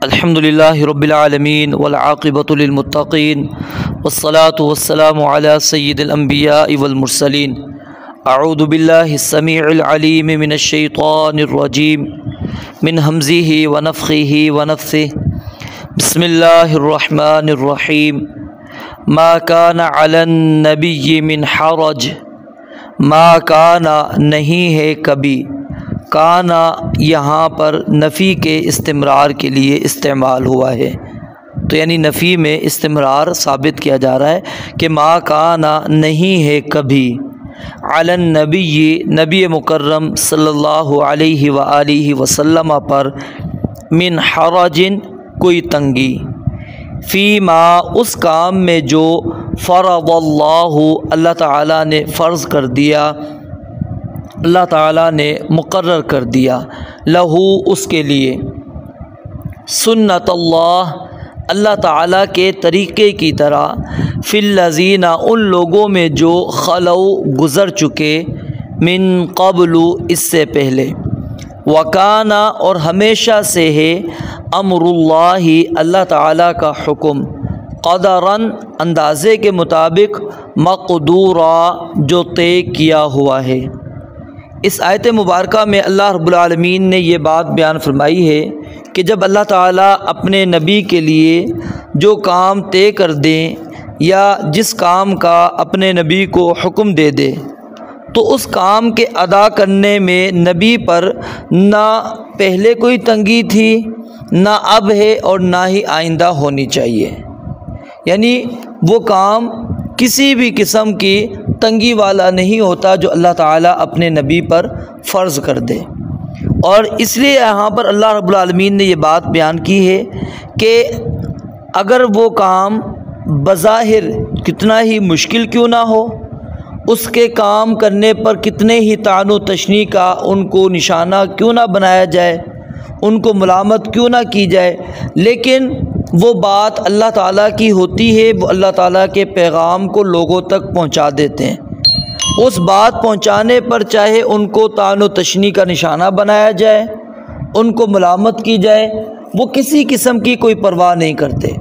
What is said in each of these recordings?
الحمدللہ رب العالمین والعاقبۃ للمتقین والصلاة والسلام علی سید الانبیاء والمرسلین اعوذ باللہ السمیع العلیم من الشیطان الرجیم من ہمزہ ونفخہ ونفثہ بسم اللہ الرحمن الرحیم ما کان علی النبی من حرج، ما کانا نہیں ہے کبھی، کانا یہاں پر نفی کے استمرار کے لیے استعمال ہوا ہے، تو یعنی نفی میں استمرار ثابت کیا جا رہا ہے کہ ما کانا نہیں ہے کبھی، علی النبی نبی مکرم صلی اللہ علیہ وآلہ وسلم پر، من حرج کوئی تنگی، فی ما اس کام میں جو فرض اللہ تعالیٰ نے فرض کر دیا، اللہ تعالیٰ نے مقرر کر دیا، لہو اس کے لیے، سنت اللہ تعالیٰ کے طریقے کی طرح، فی الذین ان لوگوں میں جو خلو گزر چکے، من قبل اس سے پہلے، وکانا اور ہمیشہ سے ہے، امر اللہ تعالیٰ کا حکم، قدراً اندازے کے مطابق، مقدورا جو طے کیا ہوا ہے۔ اس آیت مبارکہ میں اللہ رب العالمین نے یہ بات بیان فرمائی ہے کہ جب اللہ تعالیٰ اپنے نبی کے لیے جو کام طے کر دیں یا جس کام کا اپنے نبی کو حکم دے دے، تو اس کام کے ادا کرنے میں نبی پر نہ پہلے کوئی تنگی تھی، نہ اب ہے، اور نہ ہی آئندہ ہونی چاہیے، یعنی وہ کام کسی بھی قسم کی تنگی والا نہیں ہوتا جو اللہ تعالیٰ اپنے نبی پر فرض کر دے۔ اور اس لیے یہاں پر اللہ رب العالمین نے یہ بات بیان کی ہے کہ اگر وہ کام بظاہر کتنا ہی مشکل کیوں نہ ہو، اس کے کام کرنے پر کتنے ہی طعن و تشنیع کا ان کو نشانہ کیوں نہ بنایا جائے، ان کو ملامت کیوں نہ کی جائے، لیکن وہ بات اللہ تعالیٰ کی ہوتی ہے، وہ اللہ تعالیٰ کے پیغام کو لوگوں تک پہنچا دیتے ہیں۔ اس بات پہنچانے پر چاہے ان کو طعن و تشنیع کا نشانہ بنایا جائے، ان کو ملامت کی جائے، وہ کسی قسم کی کوئی پرواہ نہیں کرتے۔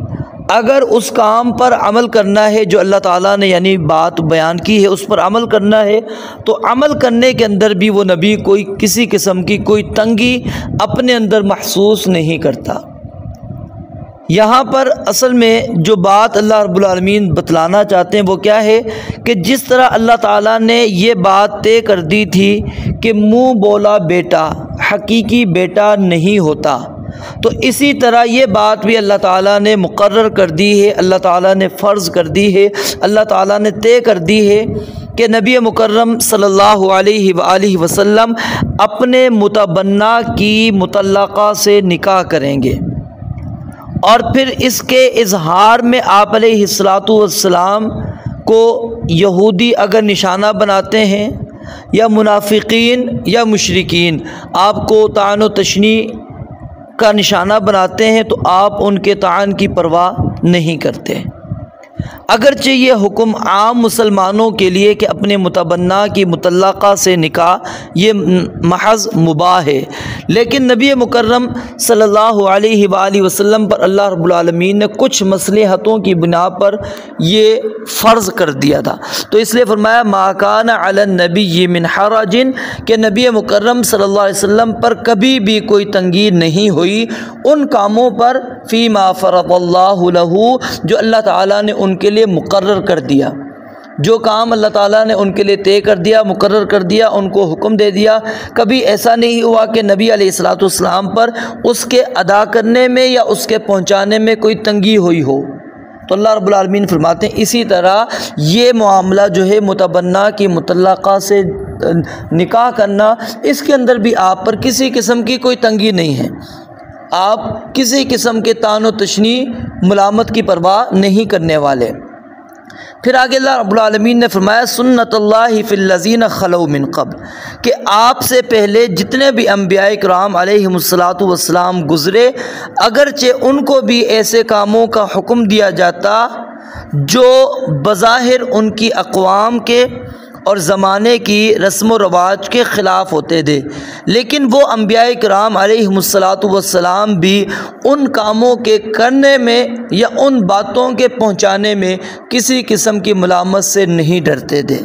اگر اس کام پر عمل کرنا ہے جو اللہ تعالیٰ نے یعنی بات بیان کی ہے اس پر عمل کرنا ہے، تو عمل کرنے کے اندر بھی وہ نبی کوئی کسی قسم کی کوئی تنگی اپنے اندر محسوس نہیں کرتا۔ یہاں پر اصل میں جو بات اللہ رب العالمین بتلانا چاہتے ہیں وہ کیا ہے کہ جس طرح اللہ تعالیٰ نے یہ بات طے کر دی تھی کہ منہ بولا بیٹا حقیقی بیٹا نہیں ہوتا، تو اسی طرح یہ بات بھی اللہ تعالیٰ نے مقرر کر دی ہے، اللہ تعالیٰ نے فرض کر دی ہے، اللہ تعالیٰ نے طے کر دی ہے کہ نبی مکرم صلی اللہ علیہ وآلہ وسلم اپنے متبنہ کی مطلقہ سے نکاح کریں گے، اور پھر اس کے اظہار میں آپ علیہ السلام کو یہودی اگر نشانہ بناتے ہیں یا منافقین یا مشرکین آپ کو طعن و تشنیع کا نشانہ بناتے ہیں، تو آپ ان کے طعن کی پرواہ نہیں کرتے، اگرچہ یہ حکم عام مسلمانوں کے لیے کہ اپنے متبنہ کی مطلقہ سے نکاح یہ محض مباح ہے، لیکن نبی مکرم صلی اللہ علیہ وآلہ وسلم پر اللہ رب العالمین نے کچھ مصلحتوں کی بنا پر یہ فرض کر دیا تھا، تو اس لیے فرمایا ما کان علی النبی من حرج کہ نبی مکرم صلی اللہ علیہ وسلم پر کبھی بھی کوئی تنگی نہیں ہوئی ان کاموں پر، فی ما فرض اللہ لہ جو اللہ تعالیٰ نے ان کے لیے مقرر کر دیا، جو کام اللہ تعالیٰ نے ان کے لیے طے کر دیا، مقرر کر دیا، ان کو حکم دے دیا، کبھی ایسا نہیں ہوا کہ نبی علیہ السلام پر اس کے ادا کرنے میں یا اس کے پہنچانے میں کوئی تنگی ہوئی ہو۔ تو اللہ رب العالمین فرماتے ہیں اسی طرح یہ معاملہ جو ہے متبنہ کی مطلقہ سے نکاح کرنا، اس کے اندر بھی آپ پر کسی قسم کی کوئی تنگی نہیں ہے، آپ کسی قسم کے طعن و تشنیع ملامت کی پرواہ نہیں کرنے والے۔ پھر آگے اللہ رب العالمین نے فرمایا سنت اللہ فی الذین خلو من قبل کہ آپ سے پہلے جتنے بھی انبیاء کرام علیہم السلام گزرے، اگرچہ ان کو بھی ایسے کاموں کا حکم دیا جاتا جو بظاہر ان کی اقوام کے اور زمانے کی رسم و رواج کے خلاف ہوتے تھے، لیکن وہ انبیاء کرام علیہم الصلاۃ بھی ان کاموں کے کرنے میں یا ان باتوں کے پہنچانے میں کسی قسم کی ملامت سے نہیں ڈرتے تھے۔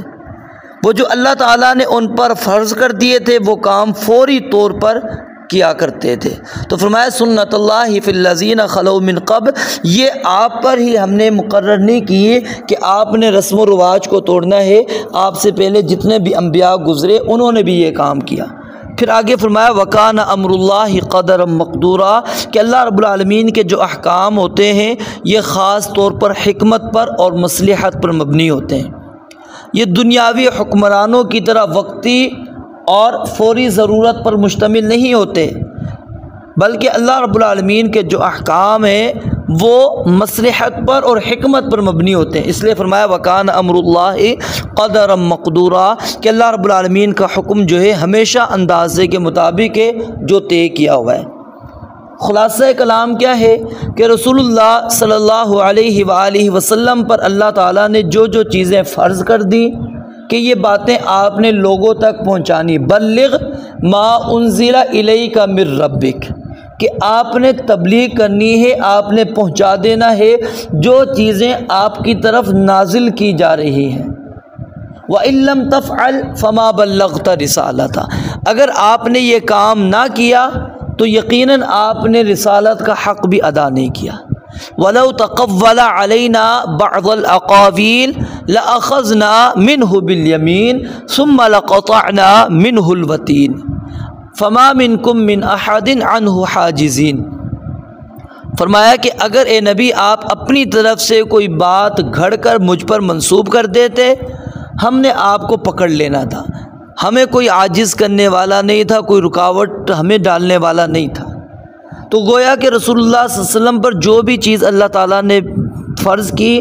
وہ جو اللہ تعالیٰ نے ان پر فرض کر دیے تھے وہ کام فوری طور پر کیا کرتے تھے۔ تو فرمایا سنت اللہ فی الذین خلو من قبل، یہ آپ پر ہی ہم نے مقرر نہیں کی کہ آپ نے رسم و رواج کو توڑنا ہے، آپ سے پہلے جتنے بھی انبیاء گزرے انہوں نے بھی یہ کام کیا۔ پھر آگے فرمایا وَكَانَ أَمْرُ اللَّهِ قَدَرًا مَقْدُورًا، کہ اللہ رب العالمین کے جو احکام ہوتے ہیں یہ خاص طور پر حکمت پر اور مصلحت پر مبنی ہوتے ہیں۔ یہ دنیاوی حکمرانوں کی طرح وقتی اور فوری ضرورت پر مشتمل نہیں ہوتے، بلکہ اللہ رب العالمین کے جو احکام ہیں وہ مصلحت پر اور حکمت پر مبنی ہوتے ہیں۔ اس لیے فرمایا وَكَانَ أَمْرُ اللَّهِ قَدَرًا مَقْدُورًا، کہ اللہ رب العالمین کا حکم جو ہے ہمیشہ اندازے کے مطابق ہے جو طے کیا ہوا ہے۔ خلاصہ کلام کیا ہے کہ رسول اللہ صلی اللہ علیہ وآلہ وسلم پر اللہ تعالیٰ نے جو جو چیزیں فرض کر دیں کہ یہ باتیں آپ نے لوگوں تک پہنچانی، بلغ ما انزل الیک من ربک، کہ آپ نے تبلیغ کرنی ہے، آپ نے پہنچا دینا ہے جو چیزیں آپ کی طرف نازل کی جا رہی ہیں۔ وَإِن لَّمْ تَفْعَلْ فَمَا بَلَّغْتَ رِسَالَتَهُ، اگر آپ نے یہ کام نہ کیا تو یقیناً آپ نے رسالت کا حق بھی ادا نہیں کیا۔ وَلَوْ تَقَوَّلَ عَلَيْنَا بَعْضَ الْأَقَاوِيلِ لَأَخَذْنَا مِنْهُ بِالْيَمِينِ ثُمَّ لَقَطَعْنَا مِنْهُ الْوَتِينَ فَمَا مِنْكُمْ مِنْ أَحَدٍ عَنْهُ حَاجِزِينَ، فرمایا کہ اگر اے نبی آپ اپنی طرف سے کوئی بات گھڑ کر مجھ پر منسوب کر دیتے، ہم نے آپ کو پکڑ لینا تھا، ہمیں کوئی عاجز کرنے والا نہیں تھا، کوئی رکاوٹ ہمیں ڈالنے والا نہیں تھا۔ تو گویا کہ رسول اللہ صلی اللہ علیہ وسلم پر جو بھی چیز اللہ تعالیٰ نے فرض کی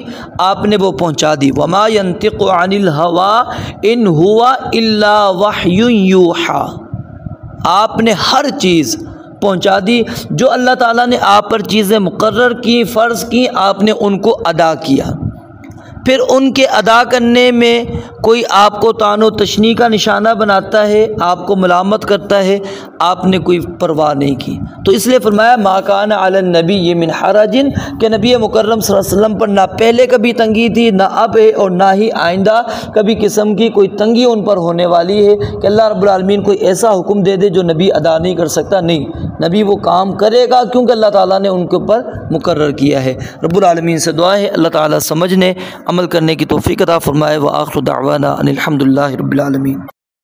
آپ نے وہ پہنچا دی۔ وَمَا يَنطِقُ عَنِ الْهَوَىٰ إِنْ هُوَ إِلَّا وَحْيٌ يُوحَىٰ، آپ نے ہر چیز پہنچا دی، جو اللہ تعالیٰ نے آپ پر چیزیں مقرر کی، فرض کی، آپ نے ان کو ادا کیا۔ پھر ان کے ادا کرنے میں کوئی آپ کو طعن و تشنیع کا نشانہ بناتا ہے، آپ کو ملامت کرتا ہے، آپ نے کوئی پرواہ نہیں کی۔ تو اس لیے فرمایا ما کان علی النبی من حرج، کہ نبی مکرم صلی اللہ علیہ وسلم پر نہ پہلے کبھی تنگی تھی، نہ اب ہے، اور نہ ہی آئندہ کبھی قسم کی کوئی تنگی ان پر ہونے والی ہے کہ اللہ رب العالمین کوئی ایسا حکم دے دے جو نبی ادا نہیں کر سکتا۔ نہیں، نبی وہ کام کرے گا کیونکہ اللہ تعالیٰ نے ان کے اوپر مقرر کیا ہے۔ رب العالمین سے دعا ہے اللہ تعالیٰ سمجھنے عمل کرنے کی توفیق عطا فرمائے۔ وآخر دعوانا ان الحمد للہ رب العالمین۔